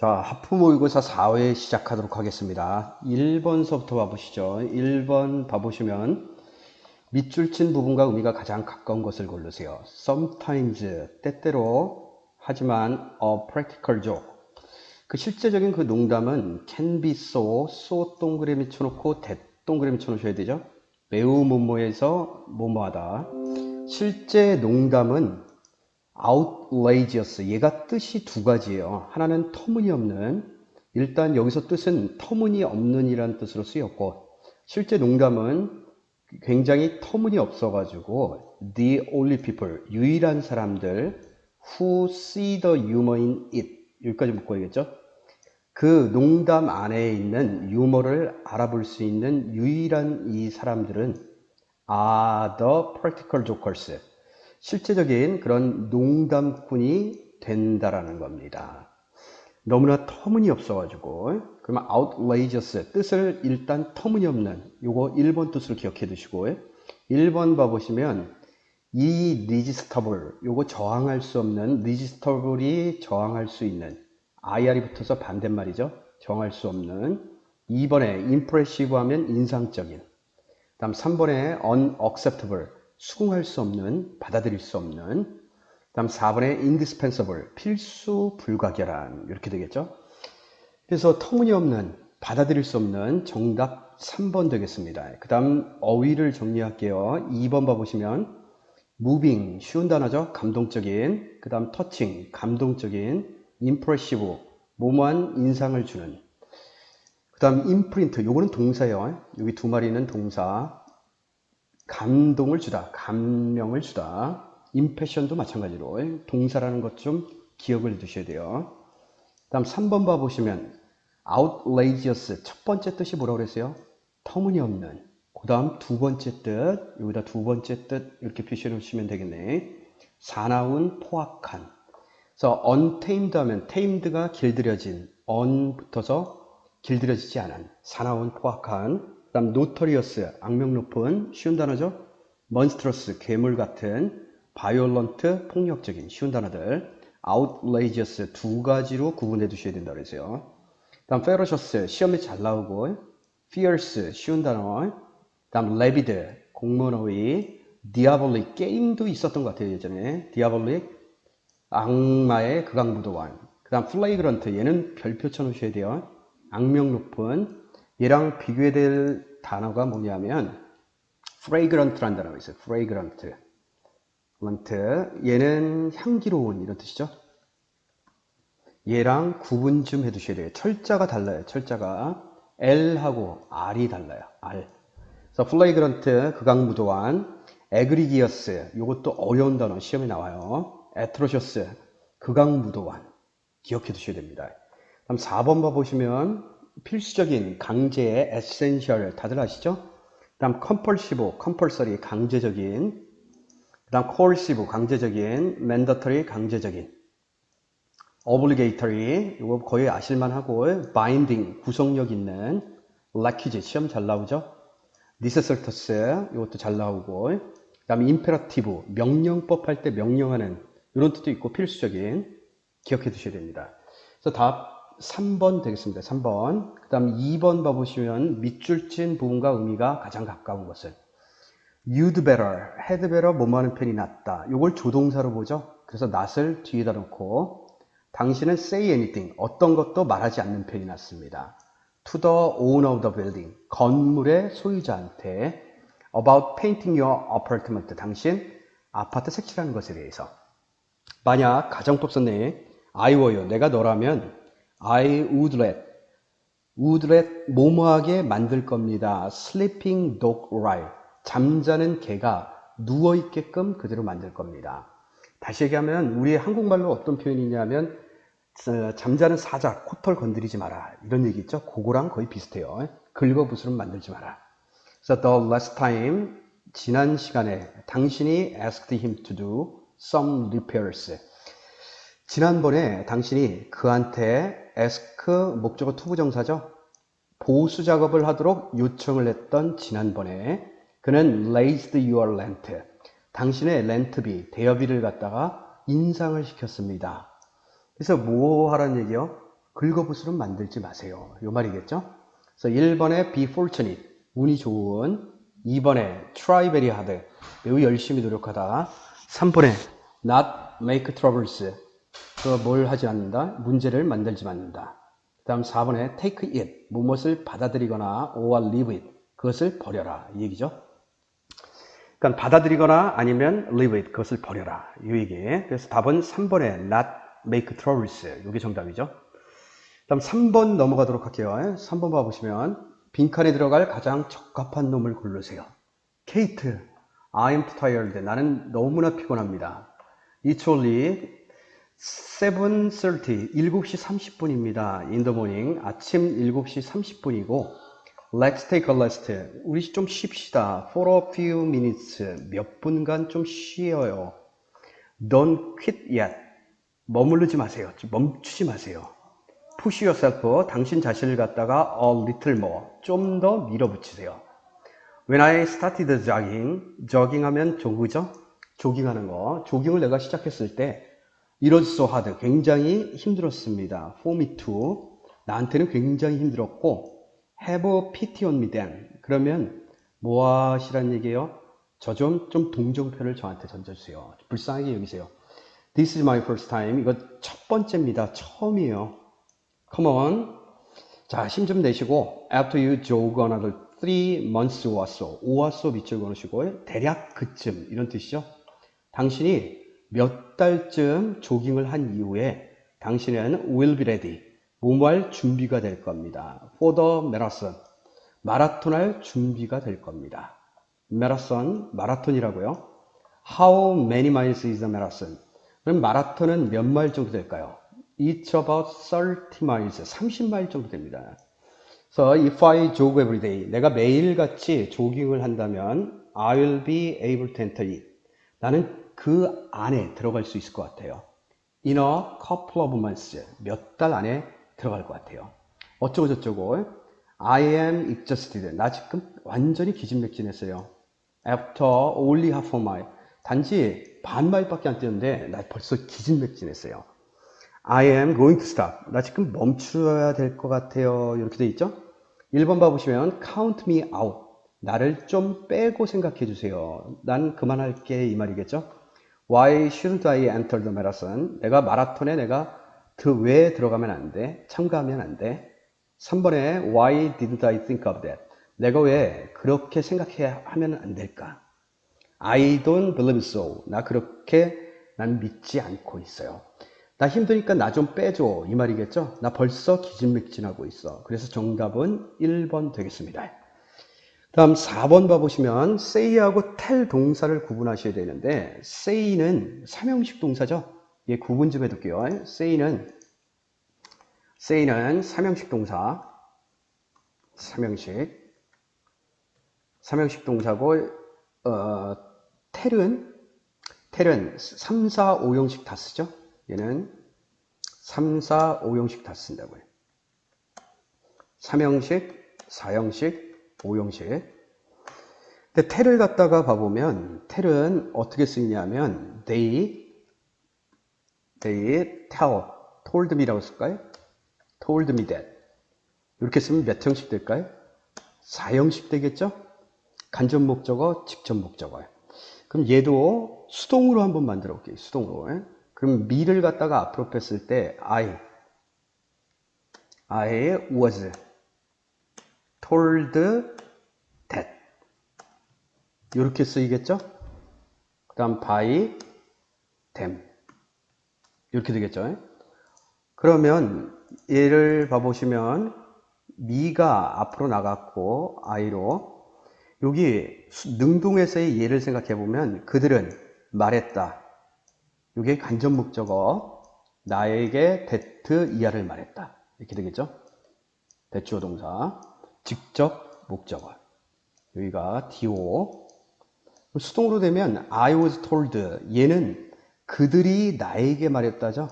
자, 하프 모의고사 4회 시작하도록 하겠습니다. 1번서부터 봐보시죠. 1번 봐보시면 밑줄 친 부분과 의미가 가장 가까운 것을 고르세요. Sometimes, 때때로, 하지만 a practical joke. 그 실제적인 그 농담은 can be so 동그라미 쳐놓고 that 동그라미 쳐놓으셔야 되죠. 매우 뭐뭐해서 뭐뭐하다. 실제 농담은 outrageous. 얘가 뜻이 두 가지예요. 하나는 터무니없는. 일단 여기서 뜻은 터무니없는이라는 뜻으로 쓰였고, 실제 농담은 굉장히 터무니없어가지고 the only people, 유일한 사람들 who see the humor in it. 여기까지 묶어야겠죠? 그 농담 안에 있는 유머를 알아볼 수 있는 유일한 이 사람들은 are the practical jokers. 실제적인 그런 농담꾼이 된다라는 겁니다. 너무나 터무니없어가지고, 그러면 outrageous 뜻을 일단 터무니없는, 요거 1번 뜻으로 기억해 두시고, 1번 봐보시면 이 irresistible, 요거 저항할 수 없는, resistable이 저항할 수 있는, ir이 붙어서 반대말이죠. 저항할 수 없는. 2번에 impressive 하면 인상적인. 다음 3번에 unacceptable, 수긍할 수 없는, 받아들일 수 없는. 다음 4번에 indispensable, 필수 불가결한, 이렇게 되겠죠. 그래서 터무니없는, 받아들일 수 없는, 정답 3번 되겠습니다. 그 다음 어휘를 정리할게요. 2번 봐보시면 moving, 쉬운 단어죠. 감동적인. 그 다음 touching, 감동적인. impressive, 모모한 인상을 주는. 그 다음 imprint, 요거는 동사예요. 여기 두 마리는 동사. 감동을 주다, 감명을 주다. 임패션도 마찬가지로 동사라는 것 좀 기억을 해두셔야 돼요. 다음 3번 봐보시면 outrageous, 첫 번째 뜻이 뭐라고 그랬어요? 터무니없는. 그 다음 두 번째 뜻, 여기다 두 번째 뜻 이렇게 표시해 놓으시면 되겠네. 사나운, 포악한. 그래서 untamed 하면 tamed가 길들여진, un 붙어서 길들여지지 않은, 사나운, 포악한. 그 다음 notorious, 악명 높은, 쉬운 단어죠. monstrous, 괴물 같은. violent, 폭력적인, 쉬운 단어들. outrageous 두 가지로 구분해 두셔야 된다고 그랬어요. 다음 ferocious, 시험에 잘 나오고. fierce, 쉬운 단어. 다음 rabid, 공무원어휘. diabolic, 게임도 있었던 것 같아요 예전에. diabolic, 악마의 극악무도한. 그 다음 flagrant, 얘는 별표 쳐놓으셔야 돼요. 악명 높은. 얘랑 비교해야 될 단어가 뭐냐면 fragrant라는 단어가 있어요. fragrant. 얘는 향기로운 이런 뜻이죠. 얘랑 구분 좀 해두셔야 돼요. 철자가 달라요. 철자가 L하고 R이 달라요. R. 그래서 flagrant, 극악무도한. egregious, 이것도 어려운 단어 시험에 나와요. atrocious, 극악무도한. 기억해 두셔야 됩니다. 다음 4번 봐보시면 필수적인, 강제의 essential, 다들 아시죠? 다음 compulsive, compulsory, 강제적인. 그 다음 coercive, 강제적인. mandatory, 강제적인. obligatory, 이거 거의 아실만하고. binding, 구속력 있는. requisite, 시험 잘 나오죠? necessitous, 이것도 잘 나오고. 그 다음에 imperative, 명령법 할 때 명령하는 이런 뜻도 있고 필수적인. 기억해 두셔야 됩니다. 그래서 답 3번 되겠습니다. 3번. 그 다음 2번 봐보시면 밑줄 친 부분과 의미가 가장 가까운 것은 you'd better, had better, 뭐뭐 하는 편이 낫다. 이걸 조동사로 보죠. 그래서 not을 뒤에다 놓고 당신은 say anything, 어떤 것도 말하지 않는 편이 낫습니다. to the owner of the building, 건물의 소유자한테. about painting your apartment, 당신 아파트 색칠하는 것에 대해서. 만약 가정법 썼네. I were요, 내가 너라면 I would let 뭐뭐하게 만들 겁니다. sleeping dog lie, 잠자는 개가 누워있게끔 그대로 만들 겁니다. 다시 얘기하면 우리 한국말로 어떤 표현이 있냐면 잠자는 사자, 코털 건드리지 마라, 이런 얘기 있죠. 그거랑 거의 비슷해요. 긁어부스럼 만들지 마라. 그래서 the last time, 지난 시간에 당신이 asked him to do some repairs, 지난번에 당신이 그한테 ask, 목적어 투부정사죠. 보수 작업을 하도록 요청을 했던 지난번에 그는 raised your rent, 당신의 렌트비, 대여비를 갖다가 인상을 시켰습니다. 그래서 뭐 하라는 얘기요? 긁어부스럼 만들지 마세요. 요 말이겠죠? 그래서 1번에 be fortunate, 운이 좋은. 2번에 try very hard, 매우 열심히 노력하다. 3번에 not make troubles, 뭘 하지 않는다, 문제를 만들지 않는다. 그 다음 4번에 take it, 무엇을 받아들이거나 or leave it, 그것을 버려라, 이 얘기죠. 그러니까 받아들이거나 아니면 leave it, 그것을 버려라, 이 얘기. 그래서 답은 3번에 not make troubles, 이게 정답이죠. 다음 3번 넘어가도록 할게요. 3번 봐보시면 빈칸에 들어갈 가장 적합한 놈을 고르세요. 케이트, I'm tired, 나는 너무나 피곤합니다. It's only 7:30, 7시 30분입니다. In the morning, 아침 7시 30분이고 Let's take a rest, 우리 좀 쉽시다. For a few minutes, 몇 분간 좀 쉬어요. Don't quit yet, 머무르지 마세요. 멈추지 마세요. Push yourself, 당신 자신을 갖다가 a little more, 좀 더 밀어붙이세요. When I started jogging, jogging하면 조그죠? 조깅하는 거. 조깅을 내가 시작했을 때 It was so hard, 굉장히 힘들었습니다. For me too, 나한테는 굉장히 힘들었고 Have a pity on me then, 그러면 뭐 하시란 얘기예요? 저 좀 동정표를 저한테 던져주세요. 불쌍하게 여기세요. This is my first time, 이거 첫 번째입니다. 처음이에요. Come on. 자, 힘 좀 내시고 After you jog another 3 months or so, or so 밑줄 그어주시고 대략 그쯤, 이런 뜻이죠. 당신이 몇 달쯤 조깅을 한 이후에 당신은 will be ready, 뭐할 준비가 될 겁니다. For the marathon, 마라톤 할 준비가 될 겁니다. 마라톤이라고요. How many miles is a marathon? 그럼 마라톤은 몇 마일 정도 될까요? It's about 30 miles, 30마일 정도 됩니다. So if I jog every day, 내가 매일같이 조깅을 한다면 I will be able to enter it, 나는 그 안에 들어갈 수 있을 것 같아요. In a couple of months, 몇 달 안에 들어갈 것 같아요. 어쩌고 저쩌고. I am exhausted, 나 지금 완전히 기진맥진했어요. After only half a mile, 단지 반 마일밖에 안 뛰었는데 나 벌써 기진맥진했어요. I am going to stop, 나 지금 멈춰야 될 것 같아요. 이렇게 돼 있죠. 1번 봐보시면 count me out, 나를 좀 빼고 생각해 주세요. 난 그만할게, 이 말이겠죠. Why shouldn't I enter the marathon? 내가 마라톤에 왜 들어가면 안 돼? 참가하면 안 돼? 3번에 Why didn't I think of that? 내가 왜 그렇게 생각해야 하면 안 될까? I don't believe so. 난 믿지 않고 있어요. 나 힘드니까 나 좀 빼줘, 이 말이겠죠? 나 벌써 기진맥진하고 있어. 그래서 정답은 1번 되겠습니다. 다음 4번 봐보시면 say하고 tell 동사를 구분하셔야 되는데 say는 삼형식 동사죠. 얘 구분 좀 해둘게요. say는 삼형식 동사, 삼형식 동사고 tell은 3, 4, 5형식 다 쓰죠. 얘는 3, 4, 5형식 다 쓴다고요. 3형식, 4형식, 5형식. 근데 tell을 갖다가 봐보면 tell은 어떻게 쓰이냐면 they tell, told me라고 쓸까요? told me that. 이렇게 쓰면 몇 형식 될까요? 4형식 되겠죠? 간접 목적어, 직접 목적어. 그럼 얘도 수동으로 한번 만들어 볼게요. 수동으로. 그럼 me를 갖다가 앞으로 뺐을 때 I was told that, 이렇게 쓰이겠죠? 그 다음 by them, 이렇게 되겠죠? 그러면 얘를 봐보시면 me가 앞으로 나갔고 I로, 여기 능동에서의 예를 생각해 보면 그들은 말했다, 이게 간접 목적어, 나에게 that 이하를 말했다, 이렇게 되겠죠? 대주어 동사, 직접 목적어, 여기가 do. 수동으로 되면 I was told, 얘는 그들이 나에게 말했다죠.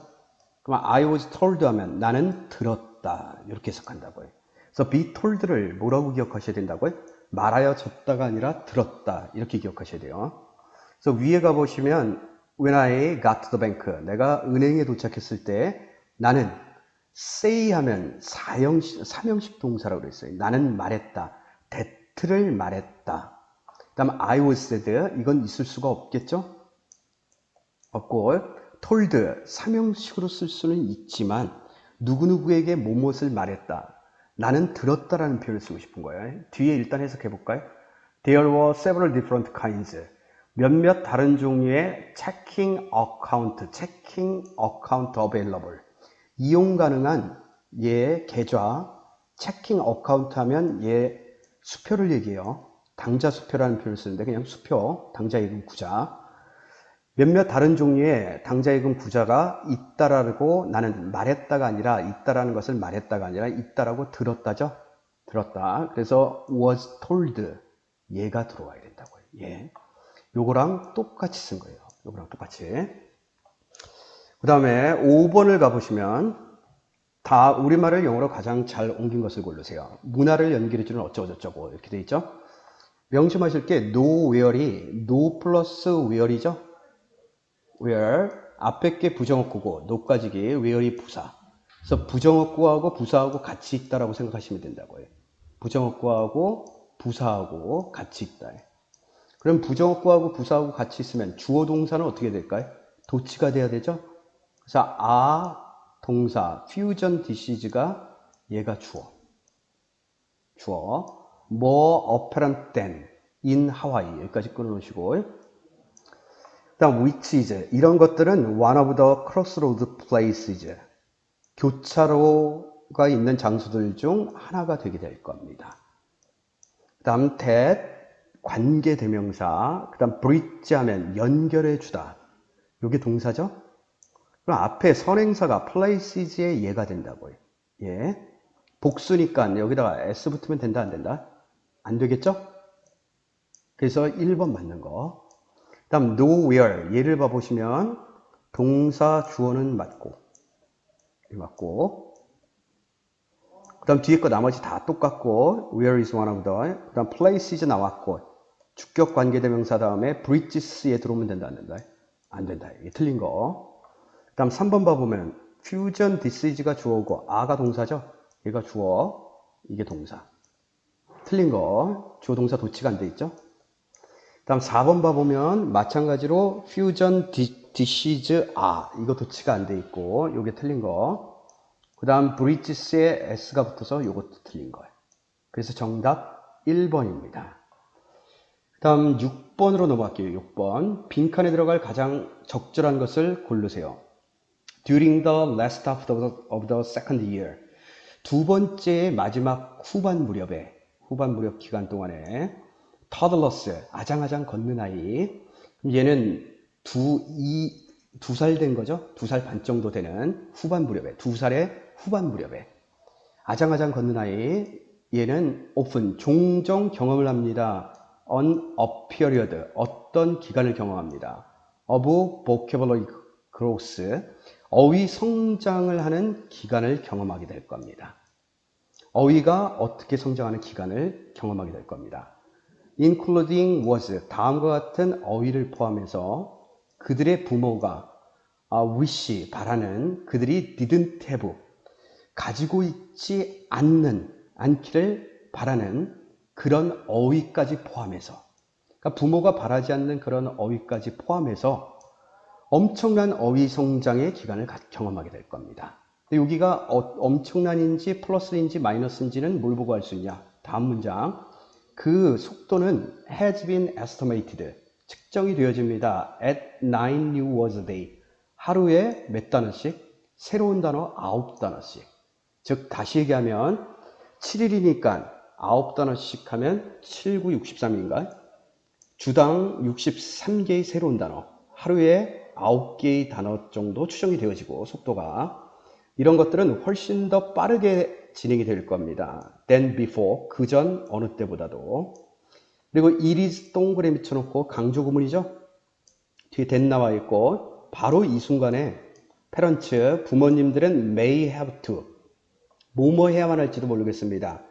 그럼 I was told 하면 나는 들었다, 이렇게 해석한다고요. 그래서 be told를 뭐라고 기억하셔야 된다고요? 말하여졌다가 아니라 들었다, 이렇게 기억하셔야 돼요. 그래서 위에 가보시면 When I got to the bank, 내가 은행에 도착했을 때 나는 say 하면 사명식 동사라고 그랬어요. 나는 말했다. that를 말했다. 그 다음 I was said. 이건 있을 수가 없겠죠? 없고 told 사명식으로 쓸 수는 있지만 누구누구에게 무엇을 말했다. 나는 들었다라는 표현을 쓰고 싶은 거예요. 뒤에 일단 해석해 볼까요? There were several different kinds. 몇몇 다른 종류의 checking account available. 이용 가능한 계좌, checking account 하면 수표를 얘기해요. 당좌 수표라는 표현을 쓰는데 그냥 수표, 당좌예금 구자. 몇몇 다른 종류의 당좌예금 구자가 있다라고 나는 말했다가 아니라 있다라는 것을 말했다가 아니라 있다라고 들었다죠. 들었다. 그래서 was told. 얘가 들어와야 된다고요. 요거랑 똑같이 쓴 거예요. 요거랑 똑같이. 그 다음에 5번을 가보시면 다 우리말을 영어로 가장 잘 옮긴 것을 고르세요. 문화를 연결해주는 어쩌고저쩌고 이렇게 돼 있죠. 명심하실 게 no where이 no 플러스 where이죠. where 앞에 게 부정어구고 no까지기 where이 부사. 그래서 부정어구하고 부사하고 같이 있다라고 생각하시면 된다고요. 부정어구하고 부사하고 같이 있다. 그럼 부정어구하고 부사하고 같이 있으면 주어 동사는 어떻게 될까요? 도치가 돼야 되죠. 그래서 동사 fusion dises가 얘가 주어. more apparent than in Hawaii 여기까지 끊어놓으시고 그 다음 which is 이런 것들은 one of the crossroad places 교차로가 있는 장소들 중 하나가 되게 될 겁니다. 그 다음 that 관계대명사 그 다음 bridge 하면 연결해 주다 이게 동사죠. 그럼 앞에 선행사가 places의 얘가 된다고요. 복수니까 여기다가 s 붙으면 된다 안 된다? 안 되겠죠? 그래서 1번 맞는 거. 그 다음 nowhere 얘를 봐보시면 동사 주어는 맞고 그 다음 뒤에 거 나머지 다 똑같고 where is one of the 그 다음 places 나왔고 주격 관계대명사 다음에 bridges에 들어오면 된다 안 된다? 안 된다. 이게 틀린 거. 그 다음 3번 봐보면 fusion dises가 주어고 a가 동사죠. 얘가 주어 이게 동사. 틀린 거. 주어 동사 도치가 안 돼 있죠. 그 다음 4번 봐보면 마찬가지로 fusion dishes are 이거 도치가 안 돼 있고 요게 틀린 거. 그 다음 bridges에 s가 붙어서 요것도 틀린 거예요. 그래서 정답 1번입니다. 그 다음 6번으로 넘어갈게요. 6번. 빈칸에 들어갈 가장 적절한 것을 고르세요. During the last half of the second year. 두 번째 마지막 후반 무렵 기간 동안에 toddlers, 아장아장 걷는 아이. 얘는 두 살 된 거죠. 2살 반 정도 되는 후반 무렵에, 2살의 후반 무렵에. 아장아장 걷는 아이. 얘는 often, 종종 경험을 합니다. on a period, 어떤 기간을 경험합니다. of vocabulary growth, 어휘 성장을 하는 기간을 경험하게 될 겁니다. 어휘가 어떻게 성장하는 기간을 경험하게 될 겁니다. including was, 다음과 같은 어휘를 포함해서 그들의 부모가 wish, 바라는 그들이 didn't have, 가지고 있지 않기를 바라는 그런 어휘까지 포함해서 그러니까 부모가 바라지 않는 그런 어휘까지 포함해서 엄청난 어휘 성장의 기간을 경험하게 될 겁니다. 여기가 엄청난인지 플러스인지 마이너스인지는 뭘 보고 알 수 있냐? 다음 문장. 그 속도는 has been estimated. 측정이 되어집니다. at 9 new words a day. 하루에 몇 단어씩? 새로운 단어 9단어씩. 즉 다시 얘기하면 7일이니까 9단어씩 하면 7, 9, 63인가? 주당 63개의 새로운 단어. 하루에 9개의 단어 정도 추정이 되어지고 속도가 이런 것들은 훨씬 더 빠르게 진행이 될 겁니다. than before, 그전 어느 때보다도. 그리고 it is 동그라미 붙여놓고 강조 구문이죠. 뒤에 that 나와 있고 바로 이 순간에 parents, 부모님들은 may have to, 뭐뭐 해야만 할지도 모르겠습니다.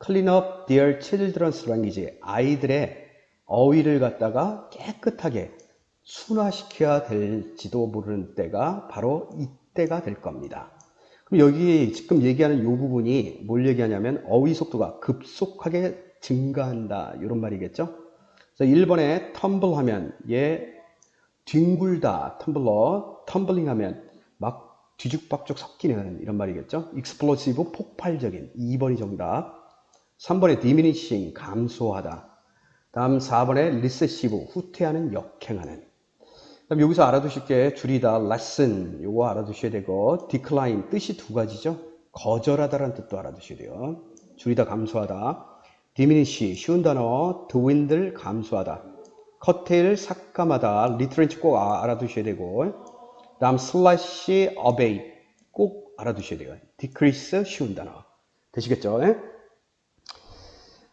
clean up their children's language, 아이들의 어휘를 갖다가 깨끗하게 순화시켜야 될지도 모르는 때가 바로 이때가 될 겁니다. 그럼 여기 지금 얘기하는 이 부분이 뭘 얘기하냐면 어휘 속도가 급속하게 증가한다 이런 말이겠죠. 그래서 1번에 텀블 하면 얘 뒹굴다 텀블러, 텀블링 하면 막 뒤죽박죽 섞이는 이런 말이겠죠. 익스플로시브 폭발적인 2번이 정답. 3번에 diminishing 감소하다. 다음 4번에 recessive 후퇴하는 역행하는. 그럼 여기서 알아두실 게 줄이다 lessen 요거 알아두셔야 되고 decline 뜻이 두 가지죠. 거절하다라는 뜻도 알아두셔야 돼요. 줄이다 감소하다. diminish 쉬운 단어 dwindle 감소하다. curtail 삭감하다. retrench 꼭 알아두셔야 되고 다음 slash abate 꼭 알아두셔야 돼요. decrease 쉬운 단어 되시겠죠?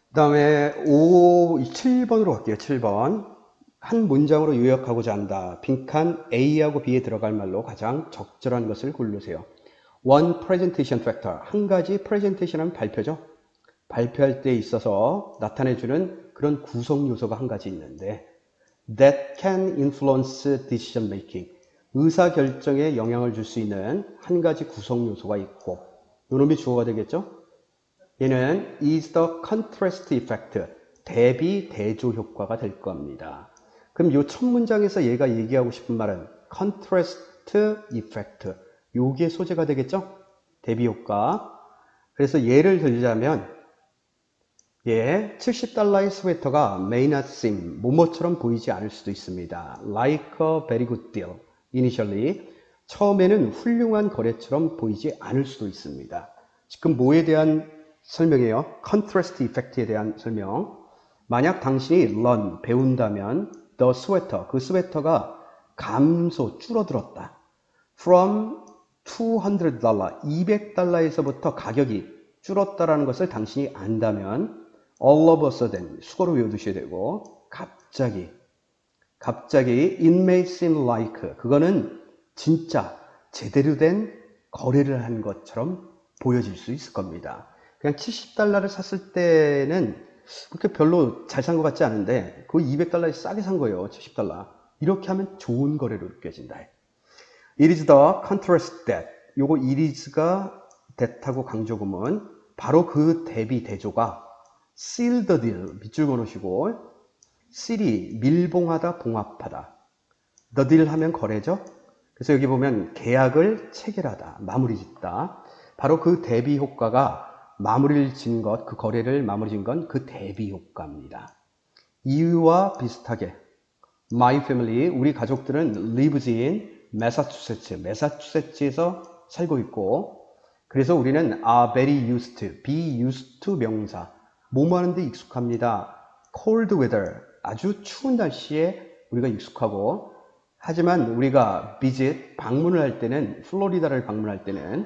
그 다음에 7번으로 갈게요. 7번. 한 문장으로 요약하고자 한다. 빈칸 A하고 B에 들어갈 말로 가장 적절한 것을 고르세요. One presentation factor. 한 가지 presentation 하면 발표죠. 발표할 때 있어서 나타내주는 그런 구성 요소가 한 가지 있는데 that can influence decision making. 의사결정에 영향을 줄 수 있는 한 가지 구성 요소가 있고 요놈이 주어가 되겠죠. 얘는 is the contrast effect. 대비 대조 효과가 될 겁니다. 그럼 이 첫 문장에서 얘가 얘기하고 싶은 말은 contrast effect. 요게 소재가 되겠죠? 대비 효과. 그래서 예를 들자면 예, $70의 스웨터가 may not seem 뭐뭐처럼 보이지 않을 수도 있습니다. like a very good deal. initially 처음에는 훌륭한 거래처럼 보이지 않을 수도 있습니다. 지금 뭐에 대한 설명이에요? contrast effect에 대한 설명. 만약 당신이 learn 배운다면 the sweater 그 스웨터가 줄어들었다. from $200 $200에서부터 가격이 줄었다라는 것을 당신이 안다면 all of a sudden 수거로 외워두셔야 되고 갑자기 it may seem like 그거는 진짜 제대로 된 거래를 한 것처럼 보여질 수 있을 겁니다. 그냥 $70를 샀을 때는 그렇게 별로 잘 산 것 같지 않은데 그 $200에 싸게 산 거예요. $70. 이렇게 하면 좋은 거래로 느껴진다. It is the contrast that 요거 it is가 that하고 강조구문 바로 그 대비 대조가 seal the deal 밑줄 그어놓으시고 seal이 밀봉하다 봉합하다 the deal 하면 거래죠. 그래서 여기 보면 계약을 체결하다 마무리 짓다 바로 그 대비 효과가 마무리를 진 것, 그 거래를 마무리 진 건 그 대비 효과입니다. 이유와 비슷하게 My family, 우리 가족들은 lives in 매사추세츠에서 살고 있고 그래서 우리는 are very used to, be used to 명사 뭐뭐 하는데 익숙합니다. cold weather, 아주 추운 날씨에 우리가 익숙하고 하지만 우리가 visit, 방문을 할 때는 플로리다를 방문할 때는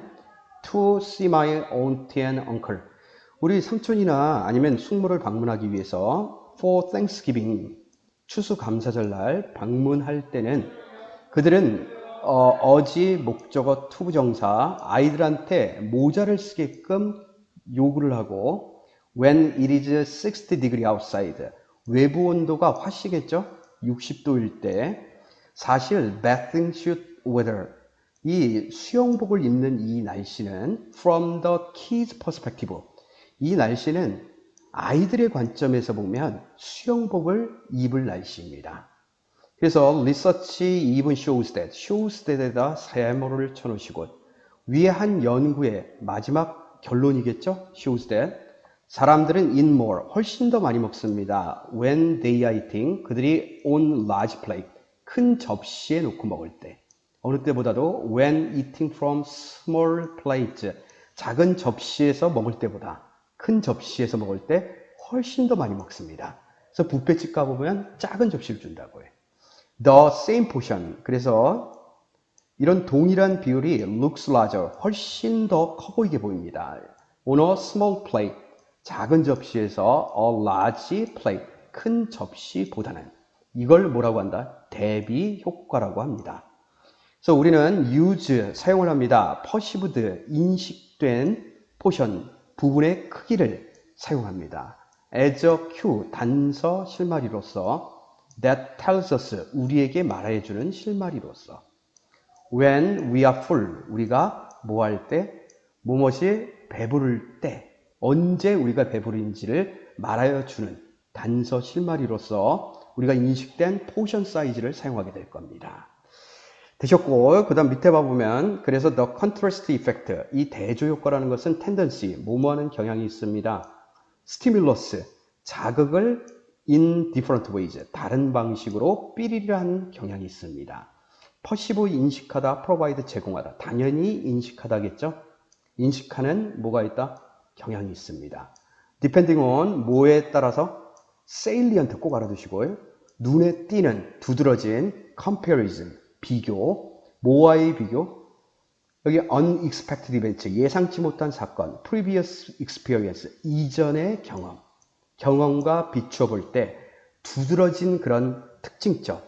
to see my auntie and uncle. 우리 삼촌이나 아니면 숙모를 방문하기 위해서 for Thanksgiving, 추수감사절날 방문할 때는 그들은 어지 목적어 투부정사 아이들한테 모자를 쓰게끔 요구를 하고 when it is 60 degree outside 외부 온도가 화씨겠죠? 60도일 때 사실 bathing suit weather 이 수영복을 입는 이 날씨는 from the kids perspective 이 날씨는 아이들의 관점에서 보면 수영복을 입을 날씨입니다. 그래서 research even shows that에다 세모를 쳐놓으시고 위에 한 연구의 마지막 결론이겠죠? shows that 사람들은 eat more 훨씬 더 많이 먹습니다. when they are eating 그들이 on large plate 큰 접시에 놓고 먹을 때 어느 때보다도 when eating from small plates 작은 접시에서 먹을 때보다 큰 접시에서 먹을 때 훨씬 더 많이 먹습니다. 그래서 뷔페집 가보면 작은 접시를 준다고 해요. The same portion 그래서 이런 동일한 비율이 looks larger 훨씬 더 커 보이게 보입니다. On a small plate 작은 접시에서 a large plate 큰 접시보다는 이걸 뭐라고 한다? 대비 효과라고 합니다. 그래서 우리는 use 사용을 합니다. perceived 인식된 portion 부분의 크기를 사용합니다. as a cue 단서 실마리로서 that tells us 우리에게 말해주는 실마리로서 when we are full 우리가 뭐 할 때 무엇이 배부를 때, 언제 우리가 배부른지를 말하여 주는 단서 실마리로서 우리가 인식된 포션 사이즈를 사용하게 될 겁니다. 되셨고, 그 다음 밑에 봐보면, 그래서 the contrast effect, 이 대조 효과라는 것은 tendency, 뭐뭐하는 경향이 있습니다. stimulus, 자극을 in different ways, 다른 방식으로 삐리리한 경향이 있습니다. perceive, 인식하다, provide, 제공하다. 당연히 인식하다겠죠? 인식하는 뭐가 있다? 경향이 있습니다. depending on, 뭐에 따라서? salient, 꼭 알아두시고요. 눈에 띄는, 두드러진, comparison, 비교, 뭐와의 비교? 여기 unexpected event, 예상치 못한 사건, previous experience, 이전의 경험, 경험과 비추어 볼 때 두드러진 그런 특징점,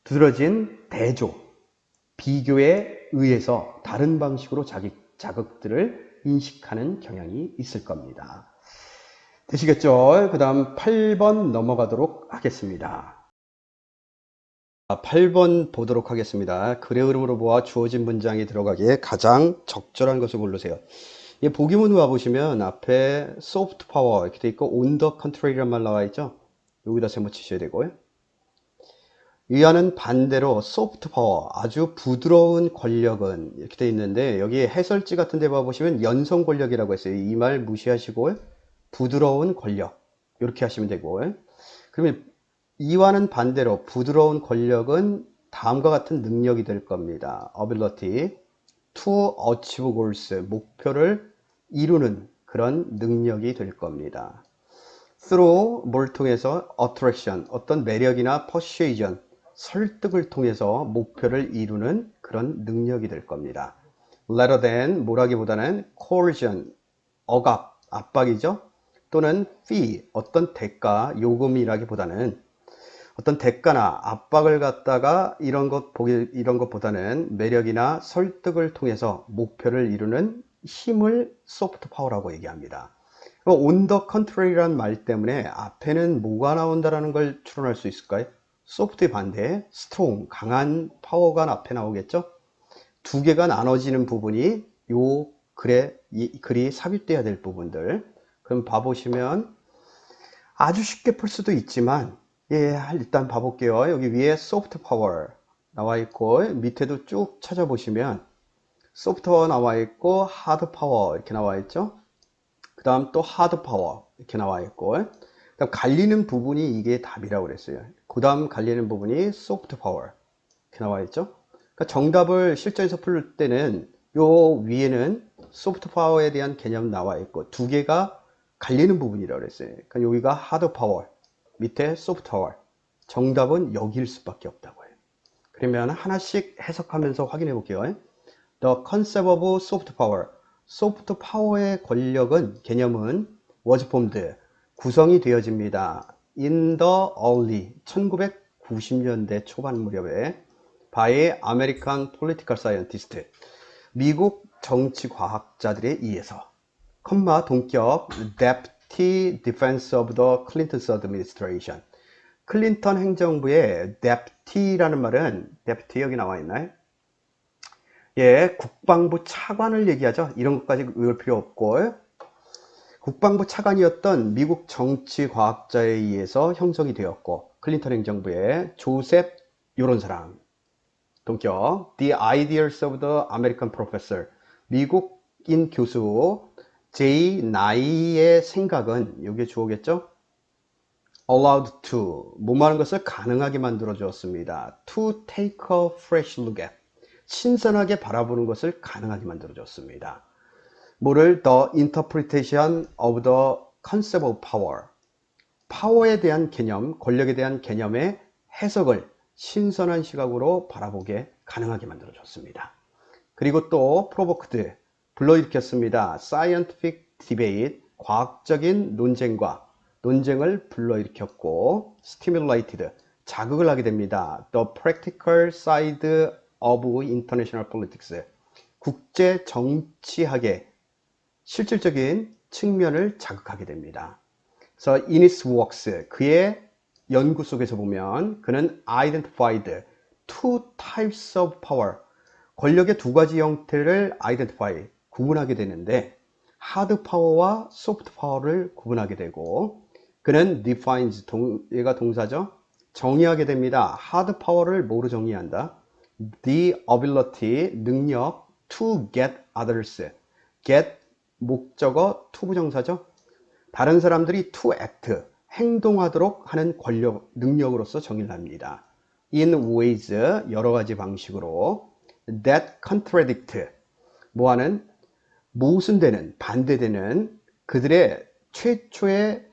두드러진 대조, 비교에 의해서 다른 방식으로 자극들을 인식하는 경향이 있을 겁니다. 되시겠죠? 그 다음 8번 넘어가도록 하겠습니다. 8번 보도록 하겠습니다. 글의 흐름으로 보아 주어진 문장이 들어가기에 가장 적절한 것을 고르세요. 보기문을 와보시면 앞에 soft power 이렇게 돼 있고 on the contrary란 말 나와 있죠. 여기다 세모 치셔야 되고요. 이와는 반대로 soft power, 아주 부드러운 권력은 이렇게 돼 있는데 여기 해설지 같은 데 봐보시면 연성 권력이라고 했어요. 이 말 무시하시고 부드러운 권력 이렇게 하시면 되고, 그러면 이와는 반대로 부드러운 권력은 다음과 같은 능력이 될 겁니다. ability to achieve goals, 목표를 이루는 그런 능력이 될 겁니다. through, 뭘 통해서? attraction, 어떤 매력이나 persuasion, 설득을 통해서 목표를 이루는 그런 능력이 될 겁니다. rather than, 뭐라기보다는 coercion, 억압, 압박이죠. 또는 fee, 어떤 대가, 요금이라기보다는 어떤 대가나 압박을 갖다가 이런 것보다는 매력이나 설득을 통해서 목표를 이루는 힘을 소프트 파워라고 얘기합니다. on the contrary란 말 때문에 앞에는 뭐가 나온다라는 걸 추론할 수 있을까요? 소프트의 반대, strong, 강한 파워가 앞에 나오겠죠? 두 개가 나눠지는 부분이 요 이 글이 삽입돼야 될 부분들. 그럼 봐보시면 아주 쉽게 풀 수도 있지만, 일단 봐볼게요. 여기 위에 soft power 나와 있고 밑에도 쭉 찾아보시면 soft power 나와 있고 hard power 이렇게 나와 있죠. 그 다음 또 hard power 이렇게 나와 있고, 그다음 갈리는 부분이 이게 답이라고 그랬어요. 그 다음 갈리는 부분이 soft power 이렇게 나와 있죠. 그러니까 정답을 실전에서 풀 때는 요 위에는 soft power에 대한 개념 나와 있고 두 개가 갈리는 부분이라고 그랬어요. 그러니까 여기가 hard power, 밑에 soft power. 정답은 여기일 수밖에 없다고 해요. 그러면 하나씩 해석하면서 확인해 볼게요. The concept of soft power. 소프트 파워의 권력은, 개념은 was formed, 구성이 되어집니다. in the early 1990년대 초반 무렵에 by American political scientist, 미국 정치 과학자들에 의해서, 동격 Deputy Defense of the Clinton's Administration. 클린턴 행정부의 Deputy라는 말은, Deputy 여기 나와 있나요? 국방부 차관을 얘기하죠. 이런 것까지 외울 필요 없고, 국방부 차관이었던 미국 정치 과학자에 의해서 형성이 되었고, 클린턴 행정부의 조셉 요런 사람. 동격 The Ideals of the American Professor, 미국인 교수 J. 나이의 생각은, 이게 주어겠죠? allowed to, 뭐하는 것을 가능하게 만들어 주었습니다. to take a fresh look at, 신선하게 바라보는 것을 가능하게 만들어 줬습니다. 뭐를? the interpretation of the concept of power, 파워에 대한 개념, 권력에 대한 개념의 해석을 신선한 시각으로 바라보게 가능하게 만들어 줬습니다. 그리고 또 provoked, 불러일으켰습니다. scientific debate, 과학적인 논쟁을 불러일으켰고, stimulated, 자극을 하게 됩니다. the practical side of international politics, 국제 정치학의 실질적인 측면을 자극하게 됩니다. 그래서 in its works, 그의 연구 속에서 보면 그는 identified two types of power, 권력의 두 가지 형태를 identify, 구분하게 되는데 하드 파워와 소프트 파워를 구분하게 되고 그는 defines, 얘가 동사죠. 정의하게 됩니다. 하드 파워를 뭐로 정의한다? The ability, 능력 to get others. get 목적어 to 부정사죠. 다른 사람들이 to act, 행동하도록 하는 권력, 능력으로서 정의를 합니다. In ways, 여러 가지 방식으로 that contradict, 뭐하는 모순되는, 반대되는 그들의 최초의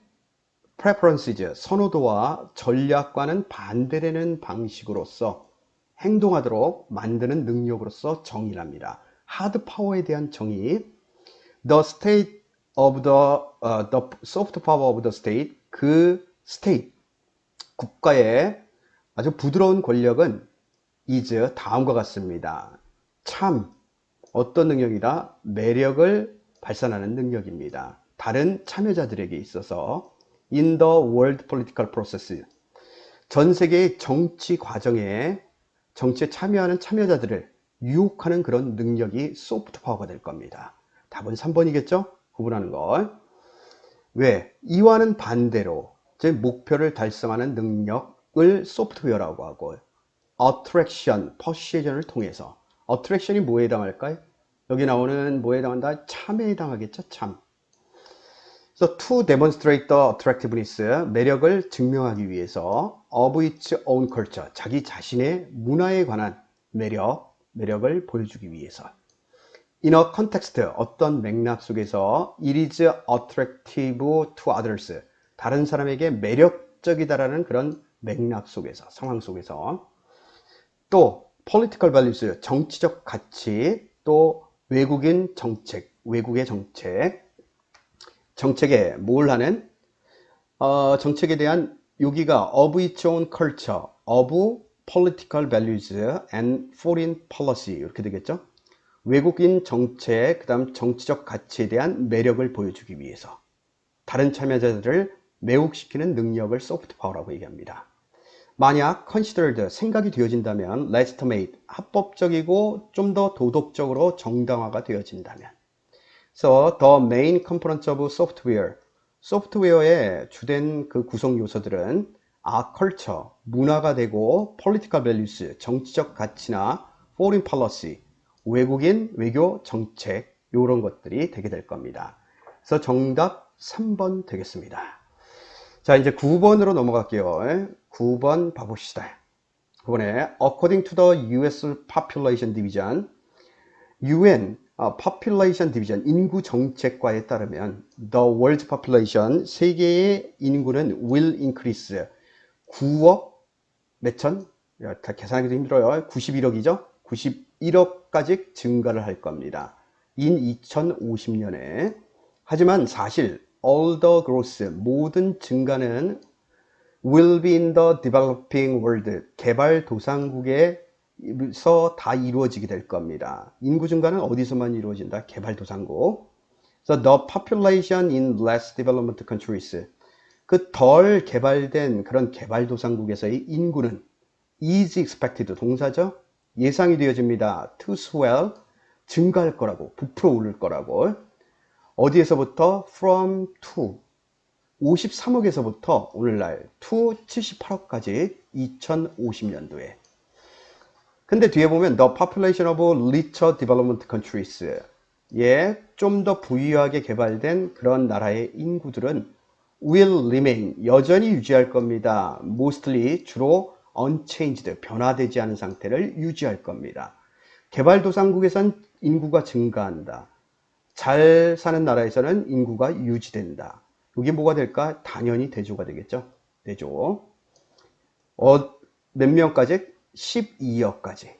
preferences, 선호도와 전략과는 반대되는 방식으로서 행동하도록 만드는 능력으로서 정의를 합니다. 하드 파워에 대한 정의, the state of the soft power of the state, 그 state, 국가의 아주 부드러운 권력은 is 다음과 같습니다. 참, 어떤 능력이다? 매력을 발산하는 능력입니다. 다른 참여자들에게 있어서 in the world political process, 전 세계의 정치 과정에 정치에 참여하는 참여자들을 유혹하는 그런 능력이 소프트 파워가 될 겁니다. 답은 3번이겠죠? 구분하는 걸. 왜? 이와는 반대로 제 목표를 달성하는 능력을 소프트웨어라고 하고 attraction, persuasion을 통해서 attraction이 뭐에 해당할까요? 여기 나오는 뭐에 해당한다? 참에 해당하겠죠? 참. So to demonstrate the attractiveness, 매력을 증명하기 위해서 of its own culture, 자기 자신의 문화에 관한 매력을 보여주기 위해서. In a context, 어떤 맥락 속에서 it is attractive to others, 다른 사람에게 매력적이다라는 그런 맥락 속에서, 상황 속에서. 또 political values, 정치적 가치, 또 외국인 정책, 외국의 정책에 뭘 하는 정책에 대한 여기가 of its own culture, of political values and foreign policy 이렇게 되겠죠. 외국인 정책, 그 다음 정치적 가치에 대한 매력을 보여주기 위해서 다른 참여자들을 매혹시키는 능력을 소프트 파워라고 얘기합니다. 만약 considered, 생각이 되어진다면 legitimate, 합법적이고 좀 더 도덕적으로 정당화가 되어진다면. So the main components of software, 소프트웨어의 주된 그 구성 요소들은 are culture, 문화가 되고 political values, 정치적 가치나 foreign policy, 외국인 외교 정책 이런 것들이 되게 될 겁니다. 그래서 정답 3번 되겠습니다. 자, 이제 9번으로 넘어갈게요. 9번 봐봅시다. 9번에 according to the US Population Division, UN Population Division 인구 정책과에 따르면 the world population, 세계의 인구는 will increase 9억 몇천? 다 계산하기도 힘들어요. 91억이죠? 91억까지 증가를 할 겁니다. in 2050년에. 하지만 사실 all the growth, 모든 증가는 will be in the developing world, 개발도상국에서 다 이루어지게 될 겁니다. 인구 증가는 어디서만 이루어진다? 개발도상국. So the population in less developed countries, 그 덜 개발된 그런 개발도상국에서의 인구는 is expected, 동사죠? 예상이 되어집니다. to swell, 증가할 거라고, 부풀어 오를 거라고. 어디에서부터? from to 53억에서부터 오늘날 to 78억까지 2050년도에. 근데 뒤에 보면 the population of richer development countries, 예, 좀 더 부유하게 개발된 그런 나라의 인구들은 will remain, 여전히 유지할 겁니다. mostly, 주로 unchanged, 변화되지 않은 상태를 유지할 겁니다. 개발도상국에선 인구가 증가한다. 잘 사는 나라에서는 인구가 유지된다. 이게 뭐가 될까? 당연히 대조가 되겠죠. 대조. 몇 명까지? 12억까지.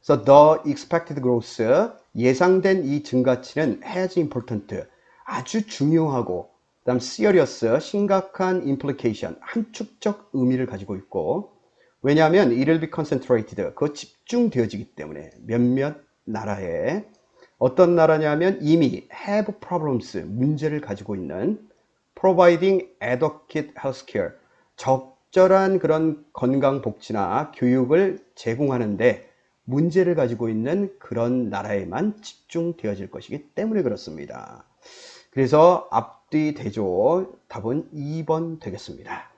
So the expected growth, 예상된 이 증가치는 has important, 아주 중요하고, 그 다음 serious, 심각한 implication, 함축적 의미를 가지고 있고, 왜냐하면 it will be concentrated, 그 집중되어지기 때문에 몇몇 나라에, 어떤 나라냐면 이미 have problems, 문제를 가지고 있는, providing adequate healthcare, 적절한 그런 건강복지나 교육을 제공하는데 문제를 가지고 있는 그런 나라에만 집중되어질 것이기 때문에 그렇습니다. 그래서 앞뒤 대조 답은 2번 되겠습니다.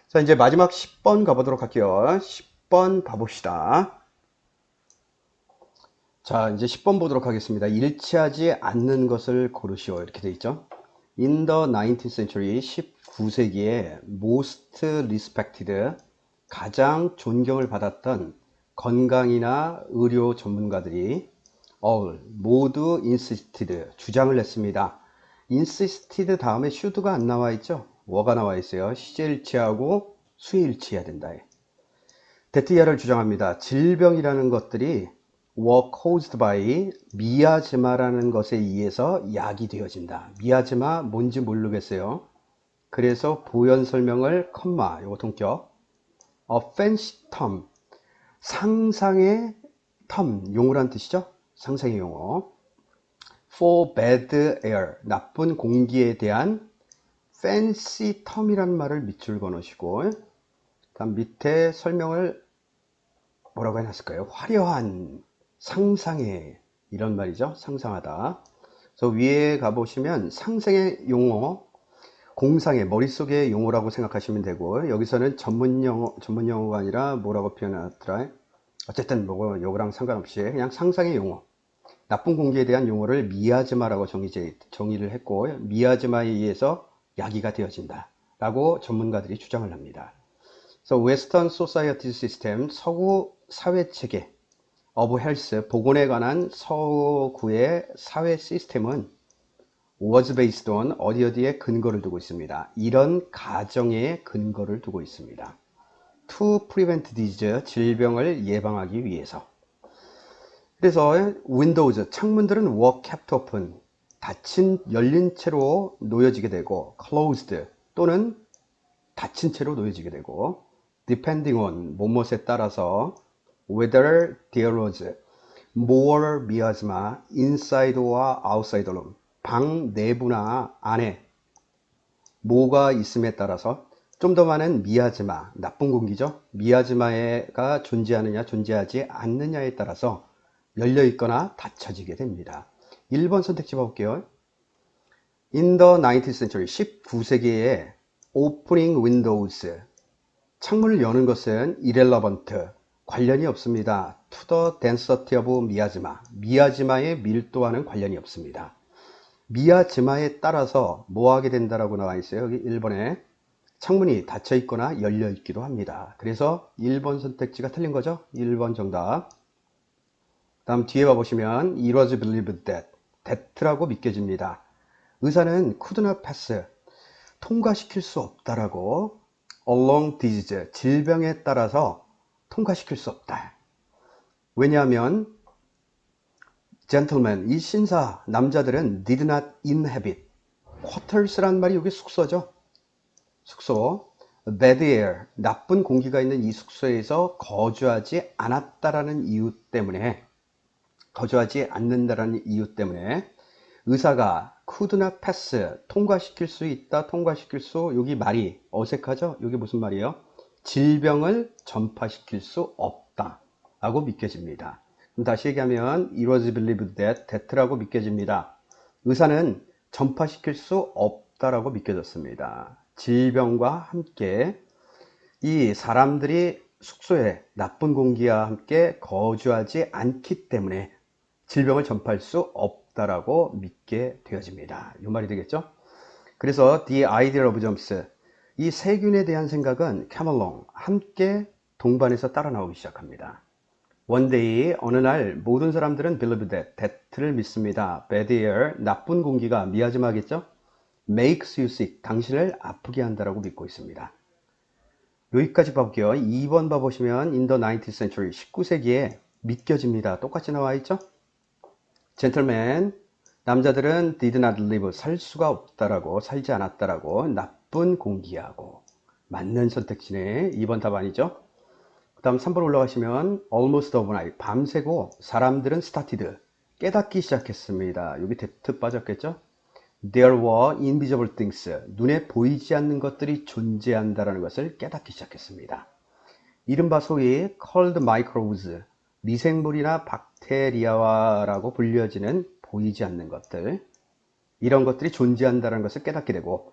자, 이제 마지막 10번 가보도록 할게요. 10번 봐봅시다. 자, 이제 10번 보도록 하겠습니다. 일치하지 않는 것을 고르시오. 이렇게 돼 있죠. In the 19th century, 19세기에 most respected, 가장 존경을 받았던 건강이나 의료 전문가들이 all, 모두 insisted, 주장을 했습니다. insisted 다음에 should가 안 나와 있죠. were 나와 있어요. 시제 일치하고 수에 일치해야 된다. 데티아를 주장합니다. 질병이라는 것들이 were caused by 미아즈마라는 것에 의해서 약이 되어진다. 미아즈마 뭔지 모르겠어요. 그래서 보연 설명을 컴마, 요거 동격, a fancy term, 상상의 term, 용어란 뜻이죠. 상상의 용어. for bad air, 나쁜 공기에 대한 fancy term이라는 말을 밑줄 그어놓으시고, 다음 밑에 설명을 뭐라고 해놨을까요? 화려한, 상상의, 이런 말이죠. 상상하다. 그래서 위에 가보시면 상상의 용어, 공상의 머릿속의 용어라고 생각하시면 되고, 여기서는 전문 용어가 아니라 뭐라고 표현하더라? 어쨌든 뭐 요거랑 상관없이 그냥 상상의 용어, 나쁜 공기에 대한 용어를 미아즈마라고 정의를 했고, 미아즈마에 의해서 야기가 되어진다 라고 전문가들이 주장을 합니다. 그래서 Western Society System, 서구 사회체계 of Health, 보건에 관한 서구의 사회 시스템은 was based on 어디에 근거를 두고 있습니다. 이런 가정에 근거를 두고 있습니다. To prevent disease, 질병을 예방하기 위해서. 그래서 windows, 창문들은 were kept open, 열린 채로 놓여지게 되고, closed 또는 닫힌 채로 놓여지게 되고, depending on, 뭐뭐에 따라서, whether there was more miasma inside or outside the room, 방 내부나 안에 뭐가 있음에 따라서 좀 더 많은 미아즈마, 나쁜 공기죠. 미아즈마가 존재하느냐 존재하지 않느냐에 따라서 열려 있거나 닫혀지게 됩니다. 1번 선택지 봐볼게요. In the 19th century, 19세기에 opening windows, 창문을 여는 것은 irrelevant, 관련이 없습니다. To the density of miasma, 미아즈마의 밀도와는 관련이 없습니다. 미아즈마에 따라서 뭐 하게 된다라고 나와 있어요. 여기 1번에 창문이 닫혀 있거나 열려 있기도 합니다. 그래서 1번 선택지가 틀린 거죠. 1번 정답. 다음 뒤에 봐보시면 it was believed that라고 믿겨집니다. 의사는 could not pass, 통과시킬 수 없다라고, along disease, 질병에 따라서 통과시킬 수 없다. 왜냐하면 gentlemen, 이 신사, 남자들은 did not inhabit, quarters란 말이 여기 숙소죠. 숙소, bad air, 나쁜 공기가 있는 이 숙소에서 거주하지 않았다라는 이유 때문에, 거주하지 않는다라는 이유 때문에 의사가 could not pass, 통과시킬 수 있다, 통과시킬 수, 여기 말이 어색하죠? 여기 무슨 말이에요? 질병을 전파시킬 수 없다 라고 믿겨집니다. 그럼 다시 얘기하면 it was believed that라고 믿겨집니다. 의사는 전파시킬 수 없다라고 믿겨졌습니다. 질병과 함께 이 사람들이 숙소에 나쁜 공기와 함께 거주하지 않기 때문에 질병을 전파할 수 없다라고 믿게 되어집니다. 이 말이 되겠죠? 그래서 the idea of germs, 이 세균에 대한 생각은 come along, 함께 동반해서 따라 나오기 시작합니다. One day, 어느 날 모든 사람들은 believe that를 믿습니다. bad air, 나쁜 공기가, 미아즈마겠죠? makes you sick, 당신을 아프게 한다라고 믿고 있습니다. 여기까지 봐볼게요. 2번 봐보시면 in the 19th century, 19세기에 믿겨집니다. 똑같이 나와 있죠? gentlemen, 남자들은 did not live, 살 수가 없다라고, 살지 않았다라고, 나쁜 공기하고. 맞는 선택지네. 2번 답 아니죠? 그 다음 3번 올라가시면 almost overnight, 밤새고 사람들은 started, 깨닫기 시작했습니다. 여기 that 빠졌겠죠? There were invisible things, 눈에 보이지 않는 것들이 존재한다는 것을 깨닫기 시작했습니다. 이른바 소위 cold microbes, 미생물이나 박테리아라고 불려지는 보이지 않는 것들, 이런 것들이 존재한다는 것을 깨닫게 되고,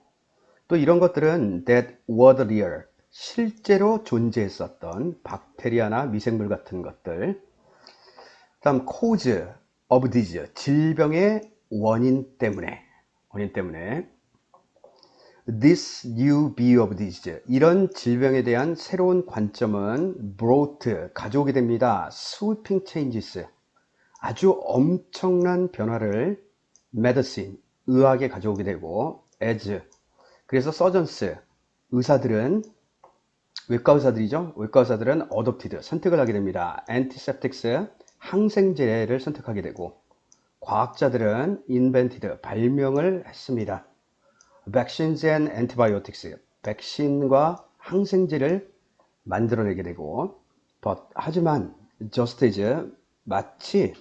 또 이런 것들은 that were real, 실제로 존재했었던 박테리아나 미생물 같은 것들, 다음 cause of disease, 질병의 원인 때문에 this new view of disease, 이런 질병에 대한 새로운 관점은 brought, 가져오게 됩니다. sweeping changes, 아주 엄청난 변화를 medicine, 의학에 가져오게 되고, as, 그래서 surgeons, 의사들은, 외과 의사들은 adopted, 선택을 하게 됩니다. antiseptics, 항생제를 선택하게 되고, 과학자들은 invented, 발명을 했습니다. vaccines and antibiotics, 백신과 항생제를 만들어내게 되고, 하지만 just as, 마치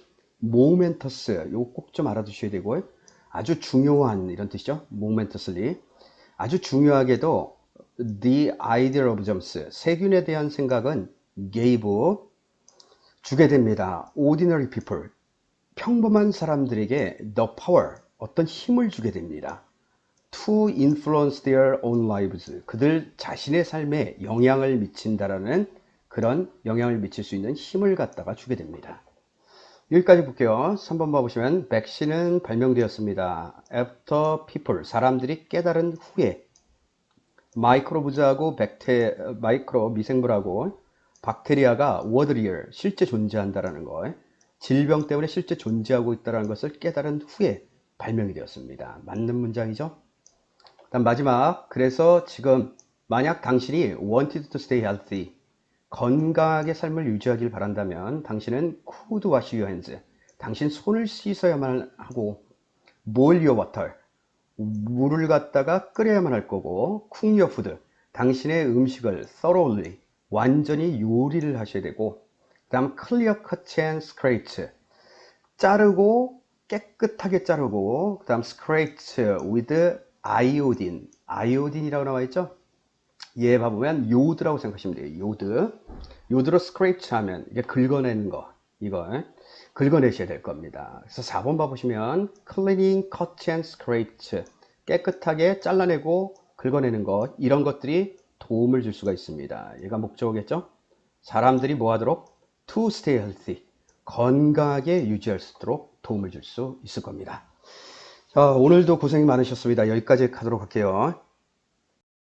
momentous, 요거 꼭 좀 알아두셔야 되고, 아주 중요한, 이런 뜻이죠. momentously, 아주 중요하게도 the idea of germs, 세균에 대한 생각은 gave, 주게 됩니다. ordinary people, 평범한 사람들에게 the power, 어떤 힘을 주게 됩니다. to influence their own lives, 그들 자신의 삶에 영향을 미친다라는, 그런 영향을 미칠 수 있는 힘을 갖다가 주게 됩니다. 여기까지 볼게요. 3번 봐보시면 백신은 발명되었습니다. after people, 사람들이 깨달은 후에, 마이크로브즈하고 미생물하고 박테리아가 were real, 실제 존재한다라는 거, 질병 때문에 실제 존재하고 있다는 것을 깨달은 후에 발명이 되었습니다. 맞는 문장이죠? 다음 마지막, 그래서 지금 만약 당신이 wanted to stay healthy, 건강하게 삶을 유지하길 바란다면 당신은 could wash your hands, 당신 손을 씻어야만 하고, boil your water, 물을 갖다가 끓여야만 할 거고, cook your food, 당신의 음식을 thoroughly, 완전히 요리를 하셔야 되고, 그 다음 clear cut and scrape, 자르고 깨끗하게 자르고, 그 다음 scrape with iodine, 아이오딘이라고 나와 있죠? 얘 봐보면 요드라고 생각하시면 돼요. 요드로 scrape 하면 이게 긁어내는 거, 이거 긁어내셔야 될 겁니다. 그래서 4번 봐보시면 cleaning, cut and scrape, 깨끗하게 잘라내고 긁어내는 것, 이런 것들이 도움을 줄 수가 있습니다. 얘가 목적어겠죠? 사람들이 뭐 하도록? to stay healthy, 건강하게 유지할 수 있도록 도움을 줄 수 있을 겁니다. 자, 오늘도 고생이 많으셨습니다. 여기까지 하도록 할게요.